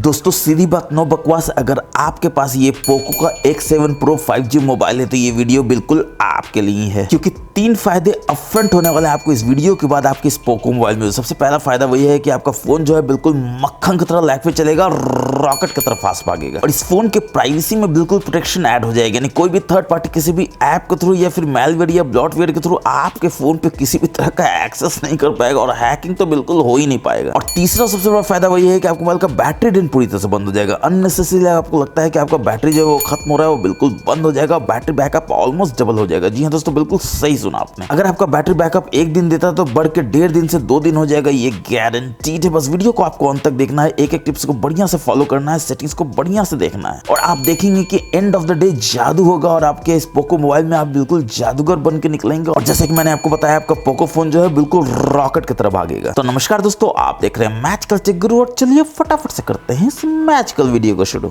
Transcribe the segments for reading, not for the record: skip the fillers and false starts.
दोस्तों सीधी बात नो बकवास, अगर आपके पास ये पोको का X7 Pro 5G मोबाइल है तो ये वीडियो बिल्कुल आपके लिए है, क्योंकि 3 फायदे अपफ्रंट होने वाले हैं आपको इस वीडियो के बाद आपके इस पोको मोबाइल में। सबसे पहला फायदा वही है कि आपका फोन जो है बिल्कुल मक्खन की तरह लाइफ पे चलेगा, रॉकेट की तरह फास्ट भागेगा। और इस फोन के प्राइवेसी में बिल्कुल प्रोटेक्शन ऐड हो जाएगी, यानी कोई भी थर्ड पार्टी किसी भी ऐप के थ्रू या फिर मेलवेयर या ब्लॉटवेयर के थ्रू आपके फोन पे किसी भी तरह का एक्सेस नहीं कर पाएगा और हैकिंग तो बिल्कुल हो ही नहीं पाएगा। और तीसरा सबसे बड़ा फायदा वही है कि आपके मोबाइल का बैटरी ड्रेन पूरी तरह से बंद हो जाएगा। अननेसेसरी आपको लगता है कि आपका बैटरी जो है वो खत्म हो रहा है, वो बिल्कुल बंद हो जाएगा। बैटरी बैकअप ऑलमोस्ट डबल हो जाएगा। जी हाँ दोस्तों, बिल्कुल सही सुना आपने। अगर आपका बैटरी बैकअप 1 दिन देता है तो बढ़ के 1.5 दिन से 2 दिन हो जाएगा, ये गारंटीड है। बस वीडियो को आपको अंत तक देखना है, एक एक टिप्स को बढ़िया से फॉलो करना है, सेटिंग्स को बढ़िया से देखना है और आप देखेंगे कि एंड ऑफ द डे जादू होगा और आपके इस पोको मोबाइल में आप बिल्कुल जादूगर बन के निकलेंगे। और जैसे कि मैंने आपको बताया, आपका पोको फोन जो है बिल्कुल रॉकेट की तरह भागेगा। तो नमस्कार दोस्तों, आप देख रहे हैं मैच कल टेक गुरु और चलिए फटाफट से करते हैं इस मैच कल वीडियो को शुरू।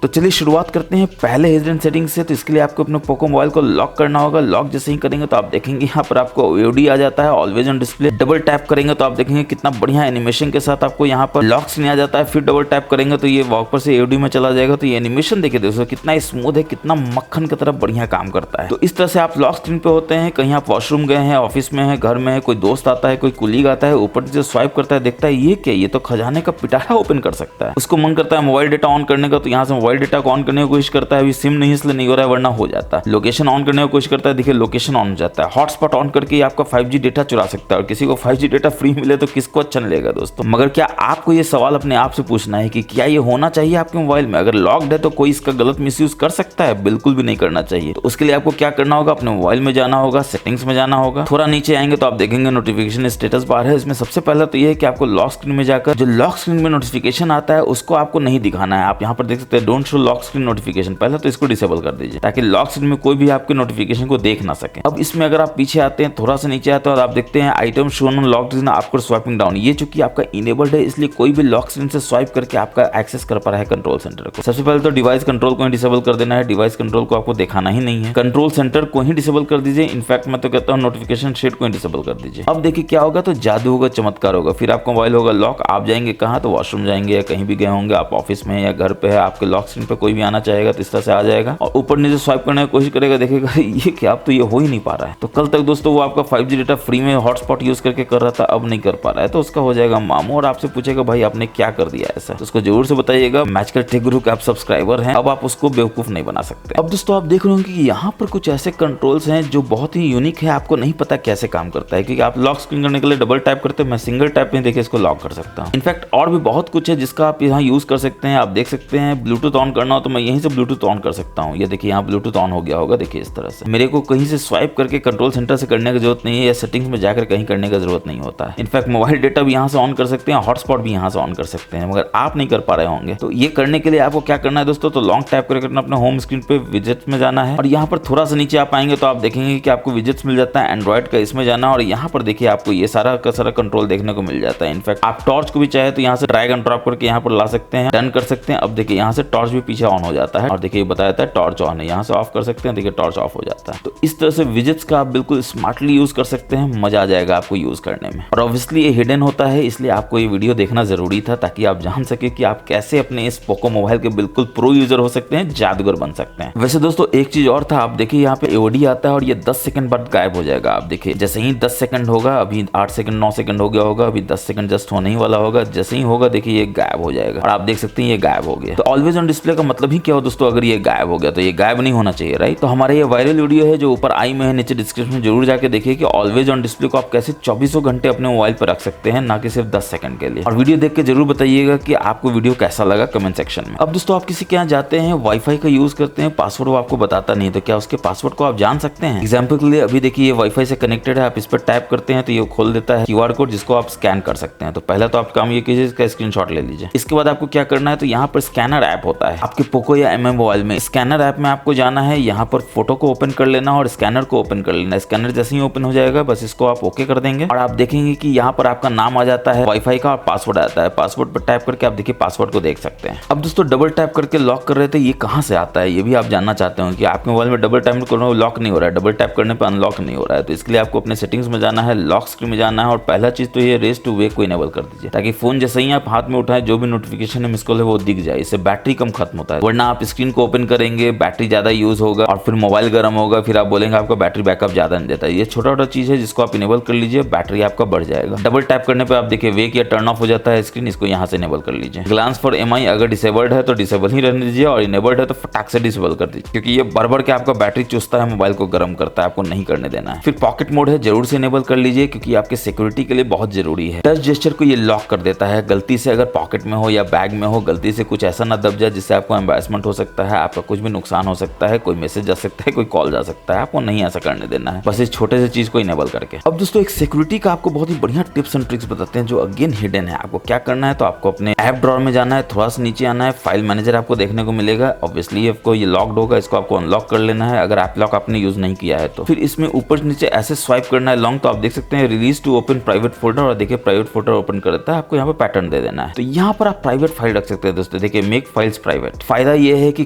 तो चलिए शुरुआत करते हैं पहले हिडन सेटिंग से। तो इसके लिए आपको अपने पोको मोबाइल को लॉक करना होगा। लॉक जैसे ही करेंगे तो आप देखेंगे यहाँ पर आपको OOD आ जाता है, always on display. Double tap करेंगे तो आप देखेंगे कितना बढ़िया एनिमेशन के साथ आपको यहाँ पर लॉक स्क्रीन आ जाता है। फिर डबल टैप करेंगे तो ये वापस से AOD में चला जाएगा। तो ये एनिमेशन देखिए दोस्तों कितना स्मूथ है, कितना मक्खन की तरह बढ़िया काम करता है। तो इस तरह से आप लॉक स्क्रीन पे होते हैं, कहीं आप वॉशरूम गए हैं, ऑफिस में है, घर में है, कोई दोस्त आता है, कोई कुलीग आता है, ऊपर से स्वाइप करता है, देखता है ये क्या, ये तो खजाने का पिटारा ओपन कर सकता है। उसको मन करता है मोबाइल डेटा ऑन करने का, तो यहाँ से मोबाइल डेटा को ऑन करने की कोशिश करता है। अभी सिम नहीं इसलिए नहीं हो रहा है, वरना हो जाता है। लोकेशन ऑन करने की कोशिश करता है, देखिए लोकेशन ऑन हो जाता है। हॉटस्पॉट ऑन करके आपका 5G डेटा चुरा सकता है और किसी को 5G डेटा फ्री मिले तो किसको अच्छा नहीं लगेगा दोस्तों। मगर क्या आपको ये सवाल अपने आप से पूछना है कि क्या ये होना चाहिए आपके मोबाइल में? अगर लॉक्ड है तो कोई इसका गलत मिसयूज कर सकता है? बिल्कुल भी नहीं करना चाहिए। तो उसके लिए आपको क्या करना होगा, अपने मोबाइल में जाना होगा, सेटिंग्स में जाना होगा। थोड़ा नीचे आएंगे तो आप देखेंगे नोटिफिकेशन स्टेटस बार है। इसमें सबसे पहला तो ये है कि आपको लॉक स्क्रीन में जाकर जो लॉक स्क्रीन में नोटिफिकेशन आता है उसको आपको नहीं दिखाना है। आप यहाँ पर देख सकते हैं don't show lock screen notification, पहले तो इसको डिसेबल कर दीजिए ताकि लॉक स्क्रीन में कोई भी आपके नोटिफिकेशन को देख ना सके। अब इसमें अगर आप पीछे आते हैं, थोड़ा सा नीचे आते हैं और आप देखते हैं item shown on lock screen after swiping down, ये चूंकि आपका इनेबल्ड है इसलिए कोई भी लॉक स्क्रीन से स्वाइप करके आपका एक्सेस कर पा रहा है कंट्रोल सेंटर को। सबसे पहले तो डिवाइस कंट्रोल को ही डिसेबल कर देना है। डिवाइस कंट्रोल को आपको दिखाना ही नहीं है, कंट्रोल सेंटर को ही डिसेबल कर दीजिए। इनफैक्ट मैं तो कहता हूँ नोटिफिकेशन शेड को ही डिसेबल कर दीजिए। अब देखिए क्या होगा, तो जादू होगा, चमत्कार होगा। फिर आपका मोबाइल होगा लॉक, आप जाएंगे कहाँ, तो वॉशरूम जाएंगे या कहीं भी गए होंगे, आप ऑफिस में या घर पे है, आपके लॉक स्क्रीन पे कोई भी आना चाहेगा तो इस तरह से आ जाएगा और ऊपर नीचे स्वाइप करने की कोशिश करेगा, देखेगा ये क्या, अब तो ये हो ही नहीं पा रहा है। तो कल तक दोस्तों वो आपका 5G डेटा फ्री में हॉटस्पॉट यूज करके कर रहा था, अब नहीं कर पा रहा है, तो उसका हो जाएगा मामू और आपसे पूछेगा भाई आपने क्या कर दिया ऐसा। तो उसको जरूर से बताइएगा। मैच कल टेक गुरु के आप सब्सक्राइबर हैं, अब आप उसको बेवकूफ नहीं बना सकते। अब दोस्तों आप देख रहे होंगे कि यहाँ पर कुछ ऐसे कंट्रोल्स हैं जो बहुत ही यूनिक है, आपको नहीं पता कैसे काम करता है, क्योंकि आप लॉक स्क्रीन करने के लिए डबल टैप करते हैं, मैं सिंगल टैप में देखिए इसको लॉक कर सकता हूँ। इनफैक्ट और भी बहुत कुछ है जिसका आप यहाँ यूज कर सकते हैं। आप देख सकते हैं ब्लूटूथ ऑन करना हो तो मैं यहीं से ब्लूटूथ ऑन कर सकता हूँ। ये देखिए यहाँ ब्लूटूथ ऑन हो गया होगा, देखिए इस तरह से। मेरे को कहीं से स्वाइप करके कंट्रोल सेंटर से करने की जरूरत नहीं है या सेटिंग्स में जाकर कहीं करने की जरूरत नहीं होता है। इनफैक्ट मोबाइल डेटा भी यहाँ से ऑन कर सकते हैं, हॉटस्पॉट भी यहाँ से ऑन कर सकते हैं, मगर आप नहीं कर पा रहे होंगे। तो ये करने के लिए आपको क्या करना है दोस्तों, तो लॉन्ग टैप करके अपने होम स्क्रीन पे विजेट्स में जाना है और यहाँ पर थोड़ा सा नीचे आप आएंगे तो आप देखेंगे कि आपको विजेट्स मिल जाता है एंड्रॉइड का, इसमें जाना और यहाँ पर देखिए आपको ये सारा का सारा कंट्रोल देखने को मिल जाता है। इनफैक्ट आप टॉर्च को भी चाहे तो यहाँ से ड्रैग एंड ड्रॉप करके यहाँ पर ला सकते हैं, डन कर सकते हैं। अब देखिए यहाँ से टॉर्च भी पीछे ऑन हो जाता है और देखिए बताया जाता है टॉर्च ऑन है, यहाँ से ऑफ कर सकते हैं, देखिए टॉर्च ऑफ हो जाता है। तो इस तरह से विजेट्स का आप बिल्कुल स्मार्टली यूज कर सकते हैं, मजा आ जाएगा आपको यूज करने में। और ऑब्वियसली ये हिडन होता है, इसलिए आपको ये वीडियो देखना जरूरी था ताकि आप जान सके कि आप कैसे अपने इस पोको मोबाइल के बिल्कुल प्रो यूजर हो सकते हैं, जादूगर बन सकते हैं। वैसे दोस्तों एक चीज और था, आप देखिए यहाँ पे AOD आता है और ये 10 सेकंड बाद गायब हो जाएगा। आप देखिए जैसे ही 10 सेकंड होगा, अभी 8 सेकंड 9 सेकंड हो गया होगा, अभी 10 सेकंड जस्ट होने ही वाला होगा, जैसे ही होगा देखिए ये गायब हो जाएगा और आप देख सकते हैं ये गायब हो गया। तो ऑलवेज ऑन डिस्प्ले का मतलब ही क्या हो दोस्तों, अगर ये गायब हो गया तो ये गायब नहीं होना चाहिए, राइट। तो हमारा ये वायरल वीडियो है जो ऊपर आई में है, नीचे डिस्क्रिप्शन में जरूर जाके देखिए कि ऑलवेज ऑन डिस्प्ले को आप कैसे 24 घंटे अपने मोबाइल पर रख सकते हैं, ना कि सिर्फ 10 सेकंड के लिए। और वीडियो देख के जरूर बताइएगा कि आपको वीडियो कैसा लगा कमेंट सेक्शन में। अब दोस्तों आप किसी के यहाँ जाते हैं, वाईफाई का यूज करते हैं, पासवर्ड वो आपको बताता नहीं, तो क्या उसके पासवर्ड को आप जान सकते हैं? एग्जाम्पल के लिए अभी देखिए ये वाईफाई से कनेक्टेड है, आप इस पर टैप करते हैं तो ये खोल देता है QR कोड जिसको आप स्कैन कर सकते हैं। तो पहला तो आप काम ये कीजिए, इसका स्क्रीनशॉट ले लीजिए। इसके बाद आपको क्या करना है, तो यहाँ पर स्कैनर ऐप होता आता है आपके पोको या एमआई मोबाइल में। स्कैनर ऐप में आपको जाना है, यहाँ पर फोटो को ओपन कर लेना और स्कैनर को ओपन कर लेना। स्कैनर जैसे ही ओपन हो जाएगा बस इसको आप ओके कर देंगे और आप देखेंगे कि यहाँ पर आपका नाम आ जाता है, वाईफाई का, और पासवर्ड आता है। पासवर्ड पर टैप करके आप देखिए पासवर्ड को देख सकते हैं। अब दोस्तों डबल टैप करके लॉक कर रहे थे, ये कहाँ से आता है ये भी आप जानना चाहते हो कि आपके मोबाइल में डबल टैप करना लॉक नहीं हो रहा है, डबल टैप करने पर अनलॉक नहीं हो रहा है। तो इसके लिए आपको अपने सेटिंग्स में जाना है, लॉक स्क्रीन में जाना है और पहला चीज तो ये रेज टू वेक को इनेबल कर दीजिए ताकि फोन जैसे ही आप हाथ में उठाए जो भी नोटिफिकेशन है, मिस कॉल है, वो दिख जाए। इससे बैटरी कम खत्म होता है, वरना आप स्क्रीन को ओपन करेंगे, बैटरी ज्यादा यूज होगा और फिर मोबाइल गर्म होगा, फिर आप बोलेंगे आपका बैटरी बैकअप ज्यादा नहीं देता है। ये छोटा छोटा चीज है जिसको आप इनेबल कर लीजिए, बैटरी आपका बढ़ जाएगा। डबल टैप करने पे आप देखिए वेक या टर्न ऑफ हो जाता है स्क्रीन, इसको यहाँ से इनेबल कर लीजिए। ग्लांस फॉर एमआई अगर डिसेबल्ड है तो डिसेबल ही रहने दीजिए और इनेबल्ड है तो फटाक से डिसेबल कर दीजिए, क्योंकि ये भर के आपका बैटरी चूसता है, मोबाइल को गर्म करता है, आपको नहीं करने देना है। फिर पॉकेट मोड है, जरूर से इनेबल कर लीजिए क्योंकि आपके सिक्योरिटी के लिए बहुत जरूरी है। टच जेस्चर को ये लॉक कर देता है, गलती से अगर पॉकेट में हो या बैग में हो, गलती से कुछ ऐसा ना दब जाए जिससे आपको एम्बैरेसमेंट हो सकता है, आपका कुछ भी नुकसान हो सकता है, कोई मैसेज जा सकता है, कोई कॉल जा सकता है, आपको नहीं ऐसा करने देना है, बस इस छोटे से चीज को इनेबल करके। अब दोस्तों एक सिक्योरिटी का आपको बहुत ही बढ़िया टिप्स एंड ट्रिक्स बताते हैं जो अगेन हिडन है। आपको क्या करना है तो आपको अपने ऐप ड्रॉअर में जाना है, थोड़ा सा नीचे आना है, फाइल मैनेजर आपको देखने को मिलेगा। ऑब्वियसली आपको ये लॉक्ड होगा, इसको आपको अनलॉक कर लेना है अगर ऐप लॉक आपने यूज नहीं किया है तो। फिर इसमें ऊपर नीचे ऐसे स्वाइप करना है लॉन्ग, तो आप देख सकते हैं release to open private folder, और देखिए प्राइवेट फोल्डर ओपन कर देता है, आपको यहाँ पे पैटर्न दे देना है। तो यहाँ पर आप प्राइवेट फाइल रख सकते हैं दोस्तों। देखिए मेक फाइल्स प्राइवेट, फायदा ये है कि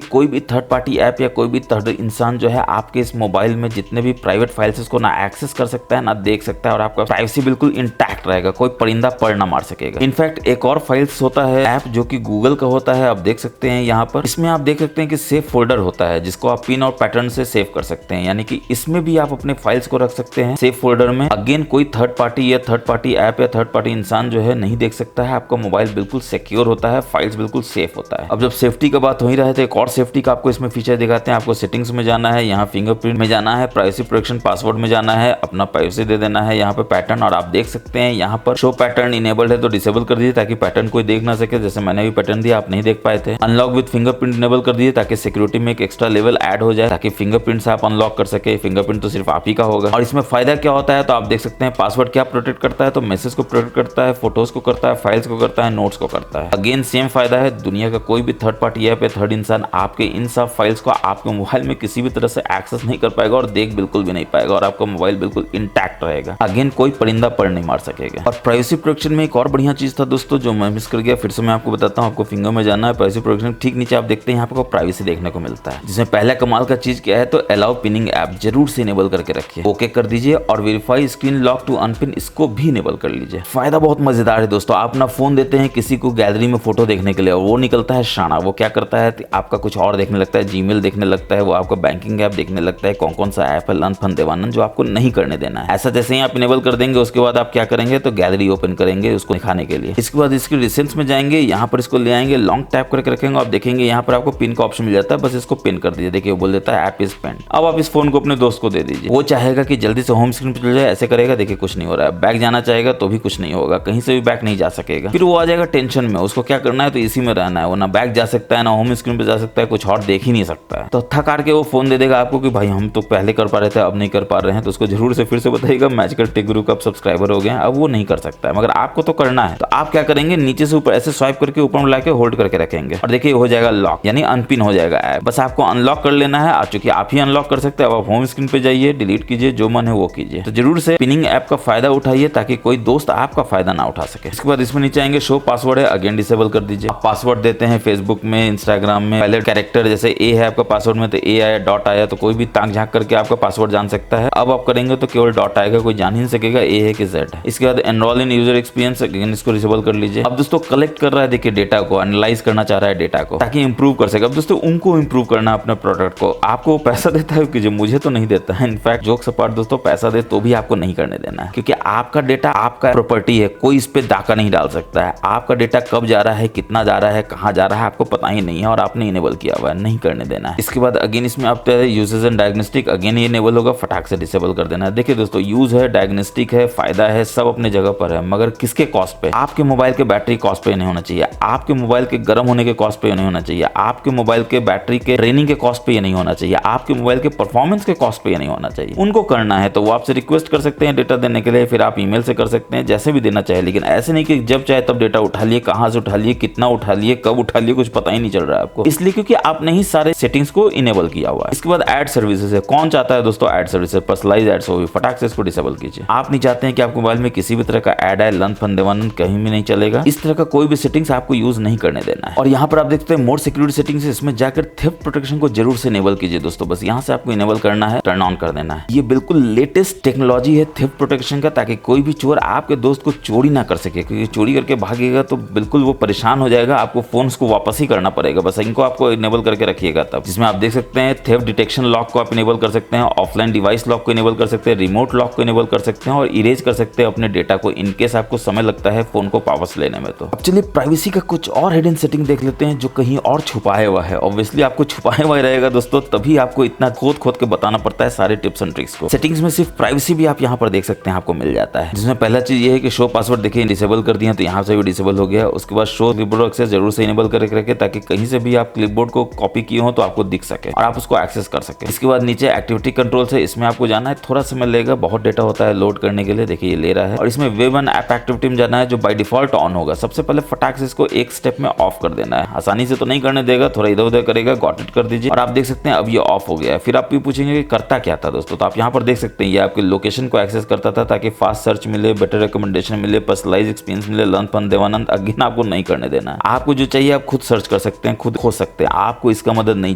कोई भी थर्ड पार्टी ऐप या कोई भी थर्ड इंसान जो है आपके इस मोबाइल में जितने भी प्राइवेट फाइल्स उसको ना एक्सेस कर सकता है ना देख सकता है, और आपका प्राइवेसी बिल्कुल इंटैक्ट रहेगा, कोई परिंदा पढ़ ना मार सकेगा। इनफैक्ट एक और फाइल्स होता है ऐप जो कि गूगल का होता है, आप देख सकते हैं यहाँ पर। इसमें आप देख सकते हैं कि सेव फोल्डर होता है जिसको आप पिन और पैटर्न से सेव कर सकते हैं, यानी कि इसमें भी आप अपने फाइल्स को रख सकते हैं सेव फोल्डर में। अगेन कोई थर्ड पार्टी या थर्ड पार्टी ऐप या थर्ड पार्टी इंसान जो है नहीं देख सकता है, आपका मोबाइल बिल्कुल सिक्योर होता है, फाइल्स बिल्कुल सेफ होता है। अब जब सेफ्टी का बात हो ही रहे थे, एक और सेफ्टी का आपको इसमें फीचर दिखाते हैं। आपको सेटिंग्स में जाना है, यहाँ फिंगरप्रिंट में जाना है, प्राइवेसी प्रोटेक्शन पासवर्ड में जाना है, अपना प्राइवेसी दे देना है, यहाँ पे पैटर्न, और आप देख सकते हैं यहाँ पर शो पैटर्न इनेबल्ड है तो डिसेबल कर दीजिए ताकि पैटर्न कोई देख ना सके। जैसे मैंने भी पैटर्न दिया, आप नहीं देख पाए थे। अनलॉक विद फिंगरप्रिंट इनेबल कर दीजिए ताकि सिक्योरिटी में एक एक्स्ट्रा लेवल ऐड हो जाए, ताकि फिंगरप्रिंट से आप अनलॉक कर सके। फिंगरप्रिंट तो सिर्फ आप ही का होगा। और इसमें फायदा क्या होता है तो आप देख सकते हैं पासवर्ड क्या प्रोटेक्ट करता है, तो मैसेज को प्रोटेक्ट करता है, फोटोज को करता है, फाइल्स को करता है, नोट्स को करता है। अगेन सेम फायदा है, दुनिया का कोई भी थर्ड पार्टी ऐप या थर्ड इंसान आपके इन सब फाइल्स को आपके मोबाइल में किसी भी तरह से एक्सेस नहीं कर पाएगा और देख बिल्कुल भी नहीं पाएगा, और आपका मोबाइल बिल्कुल इंटैक्ट रहेगा। अगेन कोई परिंदा पढ़ नहीं मार सकेगा। और प्राइवेसी प्रोटेक्शन में एक और बढ़िया चीज था दोस्तों जो मैं मिस कर गया, फिर से मैं आपको बताता हूँ। आपको फिंगर में जाना है, प्राइवेसी प्रोटेक्शन ठीक नीचे आप देखते हैं यहाँ पे प्राइवेसी देखने को मिलता है, जिसमें पहला कमाल का चीज क्या है तो अलाउ पिनिंग ऐप जरूर से इनेबल करके रखिए, ओके कर दीजिए, और verify screen lock to unpin इसको भी इनेबल कर लीजिए। फायदा बहुत मजेदार है दोस्तों। आप ना फोन देते हैं किसी को गैलरी में फोटो देखने के लिए, और वो निकलता है शाना, वो क्या करता है आपका कुछ और देखने लगता है, जीमेल देखने लगता है, वो आपका बैंकिंग ऐप देखने लगता है, कौन कौन सा ऐप है लन फन देवानंद, जो आपको नहीं करने देना है। ऐसा जैसे ही आप इनेबल कर देंगे उसके बाद आप क्या करेंगे तो गैलरी ओपन करेंगे उसको दिखाने के लिए। इसके बाद इसके रिसेंट्स में जाएंगे, यहाँ पर इसको ले आएंगे, लॉन्ग टैप करके रखेंगे, आप देखेंगे यहाँ पर आपको पिन का ऑप्शन मिल जाता है, बस इसको पिन कर दीजिए। देखिए वो बोल देता है ऐप इज पिन। अब आप इस फोन को अपने दोस्त को दे दीजिए, वो चाहेगा कि जल्दी से होम स्क्रीन पर चल जाए, ऐसे करेगा, देखिए कुछ नहीं हो रहा है। बैक जाना चाहेगा तो भी कुछ नहीं होगा, कहीं से भी बैक नहीं जा सकेगा। फिर वो आ जाएगा टेंशन में, उसको क्या करना है तो इसी में रहना है, वो ना बैक जा सकता है ना होम स्क्रीन पे जा सकता है, कुछ और देख ही नहीं सकता है। तो थक हार के वो फोन दे देगा आपको कि भाई हम तो पहले कर पा रहे थे अब नहीं कर पा रहे हैं, तो उसको जरूर से फिर से बताइएगा मैजिकल टेक गुरु का सब्सक्राइबर हो गए, अब वो नहीं कर सकता है, मगर आपको तो करना है। तो आप क्या करेंगे, नीचे से ऊपर ऐसे स्वाइप करके ऊपर मिला के होल्ड करके रखेंगे, और देखिए हो जाएगा लॉक, यानी अनपिन हो जाएगा ऐप। बस आपको अनलॉक कर लेना है, चूंकि आप ही अनलॉक कर सकते हैं। अब आप होम स्क्रीन पे जाइए, डिलीट कीजिए, जो मन है वो कीजिए। तो जरूर से पिनिंग ऐप का फायदा उठाइए ताकि कोई दोस्त आपका फायदा ना उठा सके। इसके बाद इसमें नीचे आएंगे, शो पासवर्ड है, अगेन डिसेबल कर दीजिए। आप पासवर्ड देते हैं फेसबुक में, इंस्टाग्राम में, पहले कैरेक्टर जैसे ए है आपका पासवर्ड में तो ए आया, डॉट आया, तो कोई भी ताक झांक करके आपका पासवर्ड जान सकता है। अब आप करेंगे तो केवल डॉट आएगा, कोई जान ही नहीं सकेगा ए है कि जेड है। इसके बाद एनरोल इन यूजर एक्सपीरियंस, अगेन इसको डिसेबल कर लीजिए। अब दोस्तों कलेक्ट कर रहा है, देखिए डेटा को एनालाइज करना चाह रहा है डेटा को, ताकि इंप्रूव कर सके। अब दोस्तों उनको इंप्रूव करना अपने प्रोडक्ट को, आपको पैसा देता है कीजिए, मुझे तो नहीं देता है। इनफैक्ट जोक्स अपार्ट दोस्तों, पैसा दे तो भी आपको नहीं करने देना है, क्योंकि आपका डेटा आपका प्रॉपर्टी है, कोई इस पे डाका नहीं डाल सकता है। आपका डेटा कब जा रहा है, कितना जा रहा है, कहाँ जा रहा है, आपको पता ही नहीं है, और आपने इनेबल किया हुआ है, नहीं करने देना है। इसके बाद अगेन इसमें आप यूजेस एंड डायग्नोस्टिक, अगेन ये इनेबल होगा, फटाक से डिसेबल कर देना है। देखिए दोस्तों यूज है, डायग्नोस्टिक है, फायदा है, सब अपने जगह पर है, मगर किसके कॉस्ट पे? आपके मोबाइल के बैटरी कॉस्ट पे नहीं होना चाहिए, आपके मोबाइल के गर्म होने के कॉस्ट पे नहीं होना चाहिए, आपके मोबाइल के बैटरी के ट्रेनिंग के कॉस्ट पे ये नहीं होना चाहिए, आपके मोबाइल के परफॉर्मेंस के कॉस्ट पे ये नहीं होना चाहिए। उनको करना है तो वो आपसे रिक्वेस्ट कर सकते हैं डेटा देने के लिए, फिर आप ईमेल से कर सकते हैं, जैसे भी देना चाहे, लेकिन ऐसे नहीं कि जब चाहे तब डेटा उठा लिए, कहां से उठा लिए, कितना उठा लिए, कब उठा लिए, कुछ पता पता ही नहीं चल रहा है आपको, इसलिए क्योंकि आपने ही सारे सेटिंग्स को इनेबल किया हुआ है। इसके बाद ऐड सर्विसेज है। कौन चाहता है दोस्तों ऐड सर्विसेज, पर्सनलाइज एड्स हो, फटाक से इसको डिसेबल कीजिए। आप नहीं चाहते हैं कि आपके मोबाइल में किसी भी तरह का ऐड आए, लन फन देवानंद कहीं भी नहीं चलेगा, इस तरह का कोई भी सेटिंग्स आपको यूज नहीं करने देना है। और यहाँ पर आप देखते हैं मोर सिक्योरिटी सेटिंग्स, इसमें जाकर थेफ्ट प्रोटेक्शन को जरूर से इनेबल कीजिए दोस्तों। बस यहाँ से आपको इनेबल करना है, टर्न ऑन कर देना है। ये बिल्कुल लेटेस्ट टेक्नोलॉजी है थेफ्ट प्रोटेक्शन का, ताकि कोई भी चोर आपके दोस्त को चोरी ना कर सके, क्योंकि चोरी करके भागेगा तो बिल्कुल वो परेशान हो जाएगा, आपको फोन्स को वापस ही करना पड़ेगा। बस इनको आपको इनेबल करके रखिएगा तब। जिसमें आप देख सकते हैं थेफ्ट डिटेक्शन लॉक को आप इनेबल कर सकते हैं, ऑफलाइन डिवाइस लॉक को इनेबल कर सकते हैं, रिमोट लॉक को इनेबल कर सकते हैं और इरेज कर सकते हैं अपने डेटा को, इनकेस आपको समय लगता है फोन को वापस लेने में। तो अब चलिए प्राइवेसी का कुछ और हिडन सेटिंग देख लेते हैं जो कहीं और छुपाया हुआ है। ऑब्वियसली आपको छुपाया हुआ रहेगा दोस्तों, तभी आपको इतना खोद के बताना पड़ता है सारे टिप्स एंड ट्रिक्स को। सेटिंग्स में सिर्फ प्राइवेसी भी आप यहाँ पर देख सकते हैं, आपको मिल जाता है। जिसमें पहला चीज ये है कि शो पासवर्ड देखिए डिसेबल कर दिया, तो यहाँ से भी डिसेबल हो गया। उसके बाद शो क्लिपबोर्ड एक्सेस जरूर से इनेबल करके रखें, ताकि कहीं से भी आप क्लिपबोर्ड को कॉपी किए हो तो आपको दिख सके और आप उसको एक्सेस कर सके। इसके बाद नीचे एक्टिविटी कंट्रोल से, इसमें आपको जाना है, थोड़ा समय लगेगा, बहुत डेटा होता है लोड करने के लिए। देखिए ये ले रहा है। और इसमें वेब एंड ऐप एक्टिविटी में जाना है, जो बाय डिफॉल्ट ऑन होगा। सबसे पहले फटाक से इसको एक स्टेप में ऑफ कर देना है। आसानी से तो नहीं करने देगा, थोड़ा इधर उधर करेगा, गॉट इट कर दीजिए। और आप देख सकते हैं अब ये ऑफ हो गया है। फिर आप भी पूछेंगे कि करता क्या था दोस्तों, तो आप यहाँ पर देख सकते हैं ये आपके लोकेशन को एक्सेस करता था, ताकि फास्ट सर्च मिले, बेटर रिकमेंडेशन मिले, पर्सनलाइज एक्सपीरियंस मिले, लर्न फन देवानंद। अगेन आपको नहीं करने देना है। आपको जो चाहिए आप खुद सर्च कर सकते हैं, खुद खोज सकते हैं, आपको इसका मदद नहीं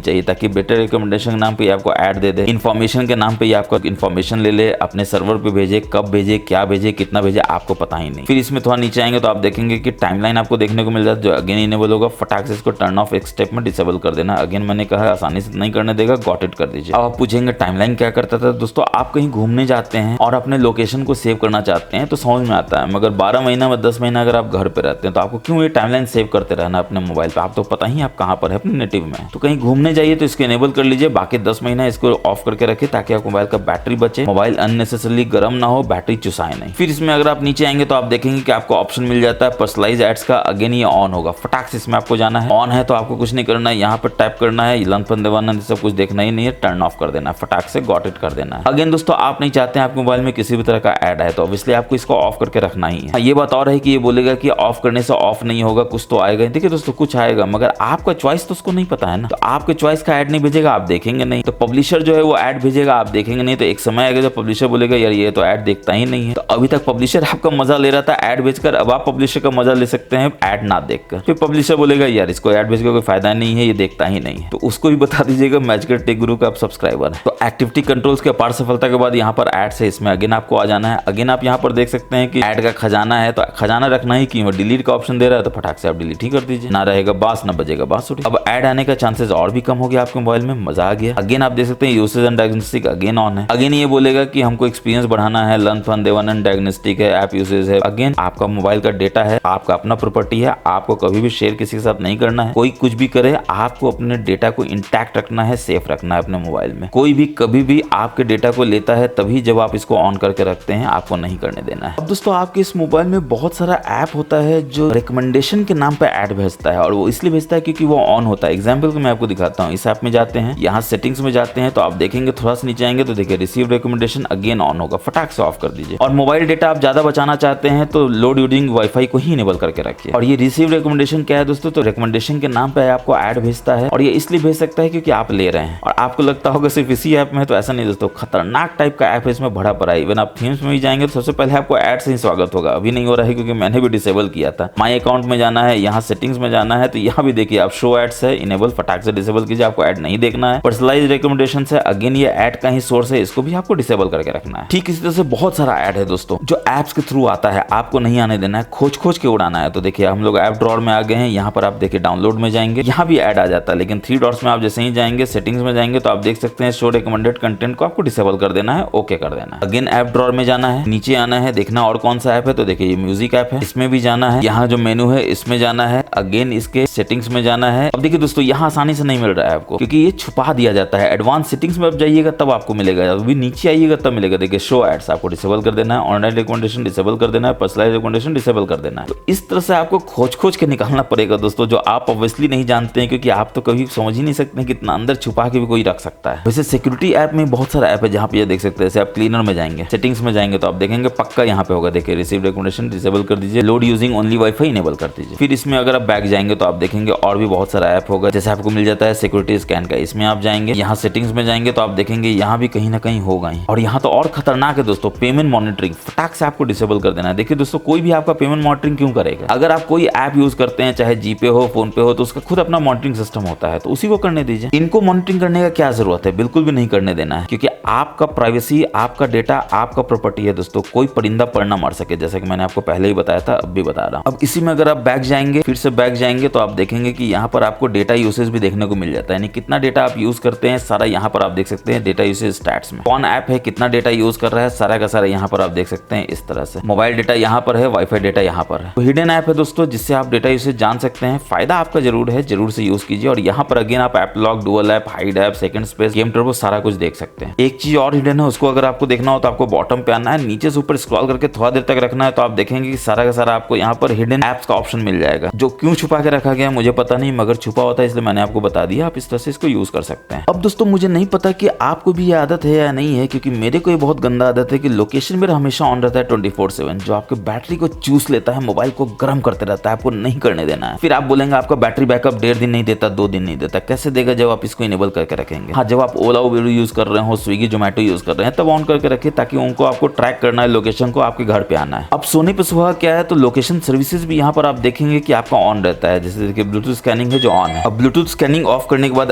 चाहिए, ताकि बेटर रिकमेंडेशन के नाम पे आपको ऐड दे दे, इन्फॉर्मेशन के नाम पे आपको इन्फॉर्मेशन ले ले, अपने सर्वर पे भेजे, कब भेजे, क्या भेजे, कितना भेजे, आपको पता ही नहीं। फिर इसमें थोड़ा नीचे आएंगे तो आप देखेंगे कि टाइमलाइन आपको देखने को मिल जाता है, जो अगेन इनेबल होगा। फटाक से इसको टर्न ऑफ एक स्टेप में डिसेबल कर देना। अगेन मैंने कहा आसानी से नहीं करने देगा, गॉट इट कर दीजिए। अब आप पूछेंगे टाइमलाइन क्या करता था दोस्तों। आप कहीं घूमने जाते हैं और अपने लोकेशन को सेव करना चाहते हैं तो समझ में आता है, मगर 12 महीना में 10 महीना अगर आप घर पे रहते हैं तो आपको क्यों ये टाइमलाइन सेव करते रहना अपने मोबाइल पे। आप तो पता ही आप कहाँ पर है, अपने नेटिव में। तो कहीं घूमने जाइए तो इसको इनेबल कर लीजिए, बाकी 10 महीना इसको ऑफ करके रखिए, ताकि आपको मोबाइल का बैटरी बचे, मोबाइल अननेसेसरली गर्म ना हो, बैटरी चुसाए नहीं। फिर इसमें अगर आप नीचे आएंगे तो आप देखेंगे कि आपको ऑप्शन मिल जाता है पर्सनलाइज एड्स का। अगेन ये ऑन होगा, फटाक से इसमें आपको जाना है। ऑन है तो आपको कुछ नहीं करना है, यहाँ पर टाइप करना है, लन फन देवानंद सब कुछ देखना ही नहीं है, टर्न ऑफ कर देना है, फटाक से गॉट इट कर देना है। अगेन दोस्तों आप नहीं चाहते हैं आपके मोबाइल में किसी भी तरह का ऐड है, तो ऑब्वियसली आपको इसको ऑफ करके रखना ही है। ये बात और है कि ये बोलेगा कि ऑफ करने से ऑफ नहीं होगा, कुछ तो आएगा। देखिए दोस्तों कुछ आएगा, मगर आपका चॉइस तो उसको नहीं पता है ना, तो आपके चॉइस का ऐड नहीं भेजेगा, आप देखेंगे नहीं। तो पब्लिशर जो है वो ऐड भेजेगा, आप देखेंगे नहीं। तो एक समय आएगा जब पब्लिशर बोलेगा यार ये तो ऐड देखता ही नहीं है। तो अभी तक पब्लिशर आपका मजा ले रहा था ऐड भेजकर, अब आप पब्लिशर का मजा ले सकते हैं ऐड ना देखकर। फिर पब्लिशर बोलेगा यार इसको ऐड भेज के कोई फायदा नहीं है, ये देखता ही नहीं है। तो उसको भी बता दीजिएगा मैजिकर टेक गुरु का आप सब्सक्राइबर है। तो एक्टिविटी कंट्रोल्स के अपार सफलता के बाद यहाँ पर ऐड से इसमें अगेन आपको आ जाना है। अगेन आप यहाँ पर देख सकते हैं कि ऐड का खजाना है, तो खजाना रखना ही क्यों, डिलीट का ऑप्शन दे रहा है, तो फटाक से आप डिलीट ही कर दीजिए, ना रहेगा बास ना बजेगा बांसुरी। अब ऐड आने का चांसेस और भी कम हो गया आपके मोबाइल में, मजा आ गया। अगेन आप देख सकते हैं usage and diagnostic again on है। अगेन ये बोलेगा कि हमको एक्सपीरियंस बढ़ाना है, लर्न फन देवानंद डायग्नोस्टिक है, ऐप यूसेज है। अगेन आपका मोबाइल का डेटा है, आपका अपना प्रॉपर्टी है, आपको कभी भी शेयर किसी के साथ नहीं करना है। कोई कुछ भी करे, आपको अपने डेटा को इंटैक्ट रखना है, सेफ रखना है अपने मोबाइल में। कोई भी कभी भी आपके डेटा को लेता है तभी जब आप इसको ऑन करके रखते हैं, आपको नहीं करने देना है। अब दोस्तों आपके इस मोबाइल में बहुत सारा ऐप होता है जो रिकमेंडेशन के नाम पे ऐड भेजता है, और वो इसलिए भेजता है क्योंकि वो ऑन होता है। एग्जाम्पल को मैं आपको दिखाता हूँ। इस ऐप में जाते हैं, यहाँ सेटिंग्स में जाते हैं, तो आप देखेंगे थोड़ा सा नीचे आएंगे तो देखिए रिसीव रिकमेंडेशन अगेन ऑन होगा, फटाक से ऑफ कर दीजिए। और मोबाइल डेटा आप ज्यादा बचाना चाहते हैं तो लोड यूजिंग वाईफाई को ही इनेबल करके रखिए। और ये रिसीव रिकमेंडेशन क्या है दोस्तों, तो रिकमेंडेशन के नाम पे आपको ऐड भेजता है, और ये इसलिए भेज सकता है क्योंकि आप ले रहे हैं। और आपको लगता होगा सिर्फ इसी ऐप में, तो ऐसा नहीं दोस्तों, खतरनाक टाइप का ऐप है, इसमें भरा पड़ा है। इवन आप थीम्स में भी जाएंगे तो सबसे पहले आपको ऐड से ही स्वागत होगा। अभी नहीं हो रहा है क्योंकि मैंने भी डिसेबल किया था। माई अकाउंट में जाना है, यहाँ सेटिंग्स में जाना है, तो यहाँ भी देखिए आप शो एड्स है, इनेबल, फटाक से डिसेबल कीजिए, आपको ऐड नहीं देखना है। पर्सनलाइज रिकमेंडेशन है, अगेन ये ऐड का ही सोर्स है, इसको भी आपको डिसेबल करके रखना है। ठीक इसी तरह से बहुत सारा ऐड है दोस्तों जो ऐप्स के थ्रू आता है, आपको नहीं आने देना है, खोज के उड़ाना है। तो देखिए हम लोग ऐप ड्रॉअर में आ गए हैं, यहाँ पर आप देखिए डाउनलोड में जाएंगे, यहाँ भी ऐड आ जाता है, लेकिन 3 डॉट्स में आप जैसे ही जाएंगे सेटिंग्स में जाएंगे तो आप देख सकते हैं शो रिकमेंडेड कंटेंट को आपको डिसेबल कर देना है, ओके कर देना है। अगेन ऐप ड्रॉअर में जाना है, नीचे आना है, देखना और कौन सा ऐप है, तो देखिए ये म्यूजिक ऐप है, इसमें भी जाना है, यहाँ जो मेनू है इसमें जाना है, अगेन इसके सेटिंग्स में जाना है। अब देखिए दोस्तों यहाँ आसानी से नहीं मिल रहा है आपको, क्योंकि ये छुपा दिया जाता है। एडवांस सेटिंग्स में आप जाइएगा तब आपको मिलेगा, अभी नीचे आइएगा तब मिलेगा। देखिए शो एड्स आपको डिसेबल कर देना है, ऑनलाइन रिकमेंडेशन डिसेबल कर देना है, पर्सनलाइज रिकमेंडेशन डिसेबल कर देना है। तो इस तरह से आपको खोज के निकालना पड़ेगा दोस्तों, जो आप ऑब्वियसली नहीं जानते हैं, क्योंकि आप तो कभी समझ ही नहीं सकते कितना अंदर छुपा के भी कोई रख सकता है। वैसे सिक्योरिटी ऐप में बहुत सारा ऐप है जहाँ पे ये देख सकते हैं। जैसे आप क्लीनर में जाएंगे, सेटिंग्स में जाएंगे तो आप देखेंगे पक्का यहाँ पे होगा, देखिए रिसीव रिकमेंडेशन डिसेबल कर दीजिए, load using only wifi enable कर दीजिए। फिर इसमें अगर आप बैक जाएंगे तो आप देखेंगे जाएंगे और भी बहुत सारा ऐप होगा। जैसे आपको मिल जाता है सिक्योरिटी स्कैन का, इसमें आप जाएंगे, यहाँ सेटिंग्स में जाएंगे तो आप देखेंगे यहाँ भी कहीं ना कहीं होगा ही। और यहाँ तो और खतरनाक है दोस्तों, पेमेंट मॉनिटरिंग फटाक से आपको डिसेबल कर देना है। देखिए दोस्तों, कोई भी आपका पेमेंट मॉनिटरिंग क्यों करेगा? अगर आप कोई ऐप यूज करते हैं, चाहे जीपे हो, फोन पे हो, तो उसका खुद अपना मॉनिटरिंग सिस्टम होता है, तो उसी को करने दीजिए। इनको मॉनिटरिंग करने का क्या जरूरत है? बिल्कुल भी नहीं करने देना है, क्योंकि आपका प्राइवेसी, आपका डेटा, आपका प्रॉपर्टी है दोस्तों, कोई परिंदा पर ना मार सके, जैसा कि मैंने आपको पहले ही बताया था, अब भी बता रहा हूं। अब इसी में अगर आप बैक जाएंगे, फिर से बैक जाएंगे, तो आप देखेंगे कि यहाँ पर आपको डेटा यूसेज भी देखने को मिल जाता है, यानी कितना डेटा आप यूज करते हैं सारा यहाँ पर आप देख सकते हैं डेटा यूसेज स्टैट्स में। कौन ऐप है कितना डेटा यूज कर रहा है सारा का सारा यहाँ पर आप देख सकते हैं। इस तरह से मोबाइल डेटा यहाँ पर है, वाईफाई डेटा यहाँ पर है। तो हिडन ऐप है दोस्तों, जिससे आप डेटा यूसेज जान सकते हैं। फायदा आपका जरूर है, जरूर से यूज कीजिए। और यहाँ पर अगेन आप app lock, dual app, hide app, second space, game turbo सारा कुछ देख सकते हैं। एक चीज और हिडन है, उसको अगर आपको देखना हो तो आपको बॉटम पे आना है, नीचे से ऊपर स्क्रॉल करके थोड़ा देर तक रखना है, तो आप देखेंगे कि सारा का सारा आपको यहाँ पर हिडन ऐप्स का ऑप्शन मिल जाएगा। जो क्यों छुपा के रखा गया मुझे पता नहीं, मगर छुपा होता है इसलिए मैंने आपको बता दिया। आप इस तरह से इसको यूज कर सकते हैं। अब दोस्तों मुझे नहीं पता कि आपको भी ये आदत है या नहीं है, क्योंकि मेरे को ये बहुत गंदा आदत है कि लोकेशन मेरा हमेशा ऑन रहता है 24/7, जो आपके बैटरी को चूस लेता है, मोबाइल को गर्म करते रहता है। आपको नहीं करने देना है। फिर आप बोलेंगे आपका बैटरी बैकअप 1.5 दिन नहीं देता, 2 दिन नहीं देता। कैसे देगा जब आप इसको इनेबल करके रखेंगे? हाँ, जब आप ओला उबेर यूज कर रहे हो, स्विगी जोमेटो यूज कर रहे हैं, तब ऑन करके रखिए, ताकि उनको आपको ट्रैक करना है, लोकेशन को आपके घर पे आना है। अब सोने पे सुहागा क्या है, तो लोकेशन सर्विसेज भी यहाँ पर आप देखेंगे कि आपका ऑन रहता है। जैसे देखिए ब्लूटूथ स्कैनिंग है जो ऑन है। अब ब्लूटूथ स्कैनिंग ऑफ करने के बाद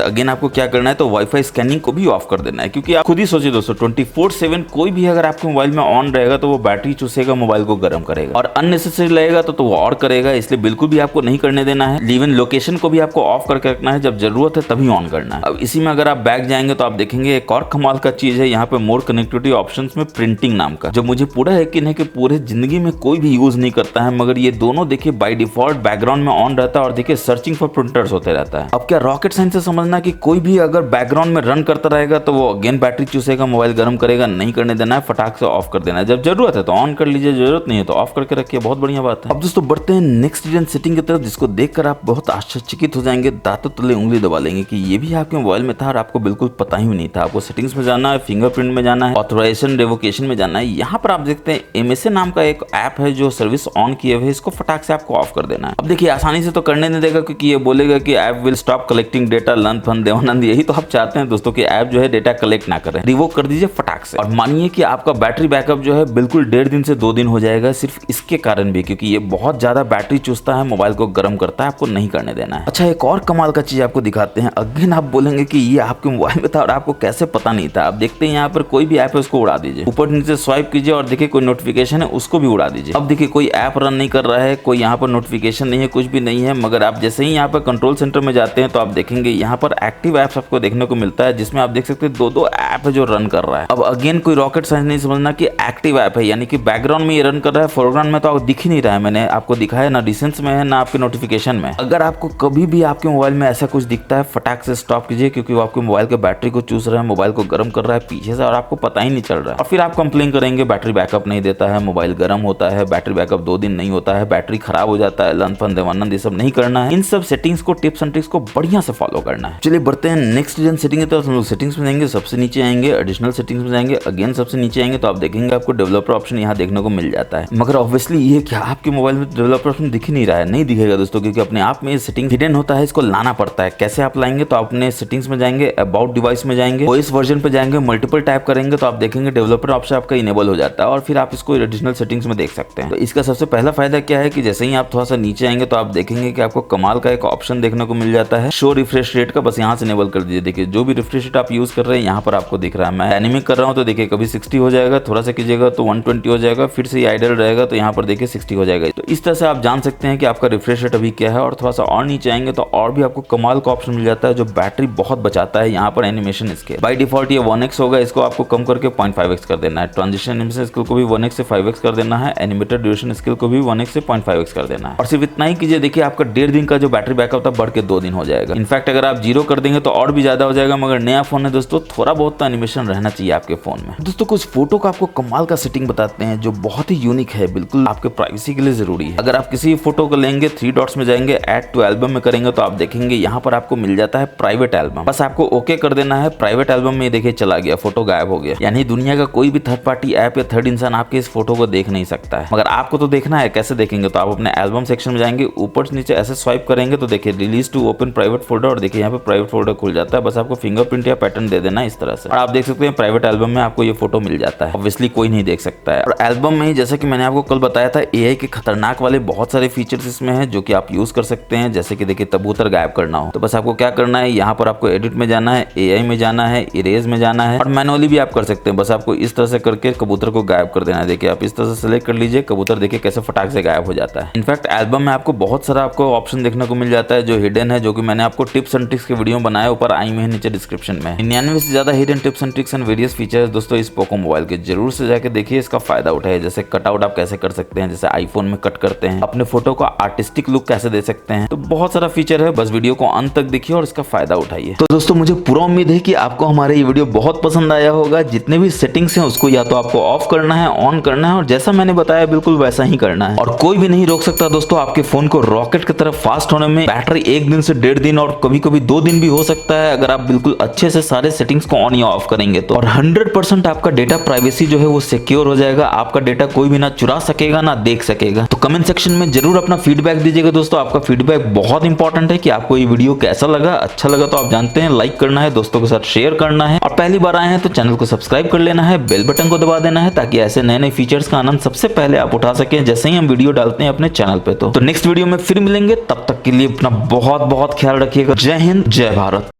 अगेन आपको क्या करना है, तो वाईफाई स्कैनिंग को भी ऑफ कर देना है, क्योंकि आप खुद ही सोचिए दोस्तों 24/7 कोई भी अगर आपके मोबाइल में ऑन रहेगा तो वो बैटरी चूसेगा, मोबाइल को गर्म करेगा, और अननेसेसरी लगेगा तो वो और करेगा। इसलिए बिल्कुल भी आपको नहीं करने देना है। इवन लोकेशन को भी आपको ऑफ करके रखना है, जब जरूरत है तभी ऑन करना है। अब इसी में अगर आप बैक जाएंगे तो आप देखेंगे एक और कमाल का चीज है यहाँ पे, मोर कनेक्टिविटी ऑप्शंस में प्रिंटिंग नाम का, जो मुझे पूरा यकीन है कि पूरे जिंदगी में कोई भी यूज नहीं करता है, मगर ये दोनों देखिए बाय डिफॉल्ट बैकग्राउंड में ऑन रहता है, और देखिए सर्चिंग फॉर प्रिंटर्स होते रहता है। अब क्या रॉकेट साइंस से समझना कि कोई भी अगर बैकग्राउंड में रन करता रहेगा तो वो अगेन बैटरी चूसेगा, मोबाइल गर्म करेगा? नहीं करने देना है, फटाक से ऑफ कर देना है। जब जरूरत है तो ऑन कर लीजिए, जरूरत नहीं है तो ऑफ करके रखिए। बहुत बढ़िया बात है। अब दोस्तों बढ़ते हैं नेक्स्ट हिडन सेटिंग की तरफ, जिसको देखकर आप बहुत आश्चर्यचकित हो जाएंगे, दांतों तले उंगली दबा लेंगे कि ये भी आपके मोबाइल में था और आपको बिल्कुल पता ही नहीं था। आपको सेटिंग्स में जाना है, फिंगरप्रिंट में जाना है, ऑथराइजेशन रेवोकेशन में जाना है। यहाँ पर आप देखते हैं MSA नाम का एक ऐप है जो सर्विस ऑन किए हुए, इसको फटाक से आपको ऑफ कर देना है। अब देखिए आसानी से तो करने नहीं देगा, क्योंकि ये बोलेगा कि app will stop collecting data, लन फन देवानंद। यही तो आप चाहते हैं दोस्तों कि ऐप जो है डेटा कलेक्ट ना करे। रिवोक कर दीजिए फटाक से। और मानिए कि आपका बैटरी बैकअप जो है बिल्कुल 1.5 दिन से 2 दिन हो जाएगा, सिर्फ इसके कारण भी, क्योंकि ये बहुत ज्यादा बैटरी चूसता है, मोबाइल को गर्म करता है। आपको नहीं करने देना है। अच्छा, एक और कमाल का चीज आपको दिखाते हैं। अगेन आप बोलेंगे कि ये आपके मोबाइल में था और आपको कैसे पता नहीं था। आप देखते हैं यहाँ पर कोई भी ऐप है उसको उड़ा दीजिए, ऊपर नीचे स्वाइप कीजिए और देखिए कोई नोटिफिकेशन है उसको भी उड़ा दीजिए। अब देखिए कोई ऐप रन नहीं कर रहा है, कोई यहाँ पर नोटिफिकेशन नहीं है, कुछ भी नहीं है, मगर आप जैसे ही यहाँ पर कंट्रोल सेंटर में जाते हैं तो आप देखेंगे यहाँ पर एक्टिव ऐप्स आपको देखने को मिलता है, जिसमें आप देख सकते हैं 2 ऐप है जो रन कर रहा है। अब अगेन कोई रॉकेट साइंस नहीं समझना कि एक्टिव ऐप है, यानी कि बैकग्राउंड में ये रन कर रहा है, फोरग्राउंड में तो आपको दिख ही नहीं रहा है। मैंने आपको दिखाया ना डिस्टेंस में है ना आपके नोटिफिकेशन में। अगर आपको कभी भी आपके मोबाइल में ऐसा कुछ दिखता है, फटाक से स्टॉप कीजिए, क्योंकि वो आपके मोबाइल के बैटरी को चूस रहा है, मोबाइल को गर्म कर रहा है पीछे से, और आपको पता ही नहीं चल रहा है। और फिर आप कंप्लेन करेंगे बैटरी बैकअप नहीं देता है, मोबाइल गर्म होता है, बैटरी बैकअप 2 दिन नहीं होता है, बैटरी खराब हो जाता है, लन फन देवानंद। ये सब नहीं करना है। इन सब सेटिंग्स को, टिप्स एंड ट्रिक्स को बढ़िया से फॉलो करना है। चलिए बढ़ते हैं नेक्स्ट हिडन सेटिंग की तरफ। हम लोग सेटिंग्स में जाएंगे, सबसे नीचे आएंगे, एडिशनल सेटिंग्स में जाएंगे, अगेन सबसे नीचे आएंगे तो आप देखेंगे आपको डेवलपर ऑप्शन यहाँ देखने को मिल जाता है। मगर ऑब्वियसली ये क्या आपके मोबाइल में डेवलपर ऑप्शन दिख ही नहीं रहा है? नहीं दिखेगा दोस्तों, क्योंकि अपने आप में सेटिंग हिडन होता है, इसको लाना पड़ता है। कैसे आप लाएंगे, तो अपने सेटिंग्स में जाएंगे, अबाउट डिवाइस में जाएंगे, ओएस वर्जन पे जाएंगे, मल्टीपल टैप करेंगे तो आप देखेंगे डेवलपर ऑप्शन आपका इनेबल हो जाता है, और फिर आप इसको एडिशनल सेटिंग्स में देख सकते हैं। तो इसका सबसे पहला फायदा क्या है कि जैसे ही आप थोड़ा सा नीचे आएंगे तो आप देखेंगे कि आपको कमाल का एक ऑप्शन देखने को मिल जाता है, शो रिफ्रेश रेट का। बस यहाँ से इनेबल कर दीजिए। देखिए जो भी रिफ्रेश रेट आप यूज कर रहे हैं यहाँ पर आपको दिख रहा है। मैं डायनेमिक कर रहा हूँ तो देखिए कभी 60 हो जाएगा, थोड़ा सा कीजिएगा तो 120 हो जाएगा, फिर से आइडल रहेगा तो यहाँ पर देखिए 60 हो जाएगा। तो इस तरह से आप जान सकते हैं कि आपका रिफ्रेश रेट अभी क्या है। और थोड़ा सा और नीचे आएंगे तो और भी आपको कमाल का ऑप्शन मिल जाता है जो बैटरी बहुत बचाता है। यहाँ पर एनिमेशन स्केल बाय डिफॉल्ट ये 1x होगा, इसको आपको कम करके 0.5x कर देना है। ट्रांजिशन एनिमेशन स्केल को भी 1x से 5x कर देना है। एनिमेटेड ड्यूरेशन स्केल को भी 1x से 0.5x कर देना है। और सिर्फ इतना ही कीजिए, देखिए आपका 1.5 दिन का जो बैटरी बैकअप था बढ़ के 2 दिन हो जाएगा। इनफैक्ट अगर आप 0 कर देंगे तो और भी ज्यादा हो जाएगा, मगर नया फोन है दोस्तों, थोड़ा बहुत तो एनिमेशन रहना चाहिए आपके फोन में। दोस्तों कुछ फोटो का आपको कमाल का सेटिंग बताते हैं जो बहुत ही यूनिक है, बिल्कुल आपके प्राइवेसी के लिए जरूरी है। अगर आप किसी फोटो को लेंगे, 3 डॉट्स में जाएंगे, ऐड टू एल्बम में करेंगे तो आप देखेंगे यहाँ पर आपको मिल जाता है प्राइवेट एल्बम। बस आपको ओके कर देना है। प्राइवेट एल्बम में देखिए चला गया, फोटो गायब हो गया। यानी दुनिया का कोई भी थर्ड पार्टी ऐप या थर्ड इंसान आपके इस फोटो को देख नहीं सकता है। मगर आपको तो देखना है, कैसे देखेंगे? तो आप अपने एल्बम सेक्शन में जाएंगे, ऊपर से नीचे ऐसे स्वाइप स्वाइप करेंगे तो देखिए release to open private folder, और देखिए यहाँ पे प्राइवेट फोल्डर खुल जाता है। बस आपको फिंगरप्रिंट या पैटर्न दे देना इस तरह से, और आप देख सकते हैं प्राइवेट एल्बम में आपको ये फोटो मिल जाता है। ऑब्वियसली कोई नहीं देख सकता है। और एल्बम में ही जैसे कि मैंने आपको कल बताया था, एआई के खतरनाक वाले बहुत सारे फीचर्स इसमें हैं जो कि आप यूज कर सकते हैं। जैसे कि देखिए कबूतर गायब करना हो तो बस आपको क्या करना है, यहाँ पर आपको एडिट में जाना है, एआई में जाना है, इरेज में जाना है, और मैनुअली भी आप कर सकते हैं। बस आपको इस तरह से करके कबूतर को गायब कर देना है। देखिए आप इस तरह से सिलेक्ट कर लीजिए, कबूतर देखिए कैसे फटाक से गायब हो जाता है। इनफैक्ट एल्बम में आपको बहुत सारा आपको ऑप्शन देखने को मिल जाता है जो हिडन है, जो कि मैंने आपको टिप्स एंड ट्रिक्स के वीडियो बनाए, ऊपर आई में है, नीचे डिस्क्रिप्शन में। 99 से ज्यादा hidden tips and tricks and various features दोस्तों इस पोको मोबाइल के, जरूर से जाके देखिए, इसका फायदा उठाइए। जैसे कटआउट आप कैसे कर सकते हैं, जैसे आईफोन में कट करते हैं, अपने फोटो का आर्टिस्टिक लुक कैसे दे सकते हैं, तो बहुत सारा फीचर है। बस वीडियो को अंत तक देखिए और इसका फायदा उठाइए। तो दोस्तों मुझे पूरा उम्मीद है कि आपको हमारे ये वीडियो बहुत पसंद आया होगा। जितने भी सेटिंग्स हैं उसको या तो आपको ऑफ करना है, ऑन करना है, और जैसा मैंने बताया बिल्कुल वैसा ही करना है। और कोई भी नहीं रोक सकता दोस्तों आपके फोन को रॉकेट की तरफ फास्ट होने में। बैटरी 1 दिन से 1.5 दिन और कभी कभी 2 दिन भी हो सकता है, अगर आप बिल्कुल अच्छे से सारे सेटिंग्स को ऑन या ऑफ करेंगे तो। और 100% आपका डेटा प्राइवेसी जो है वो सिक्योर हो जाएगा। आपका डेटा कोई भी ना चुरा सकेगा ना देख सकेगा। तो कमेंट सेक्शन में जरूर अपना फीडबैक दीजिएगा दोस्तों। आपका फीडबैक बहुत इंपॉर्टेंट है कि आपको ये वीडियो कैसा लगा। अच्छा लगा तो आप जानते हैं लाइक करना है, दोस्तों के साथ शेयर करना है, और पहली बार आए हैं तो चैनल को सब्सक्राइब कर लेना है, बेल बटन को दबा देना है, ताकि ऐसे नए नए फीचर्स का आनंद सबसे पहले आप उठा सकें जैसे ही हम वीडियो डालते हैं अपने चैनल पे। तो नेक्स्ट वीडियो में फिर मिलेंगे, तब तक के लिए अपना बहुत बहुत ख्याल रखिएगा। जय हिंद, जय भारत।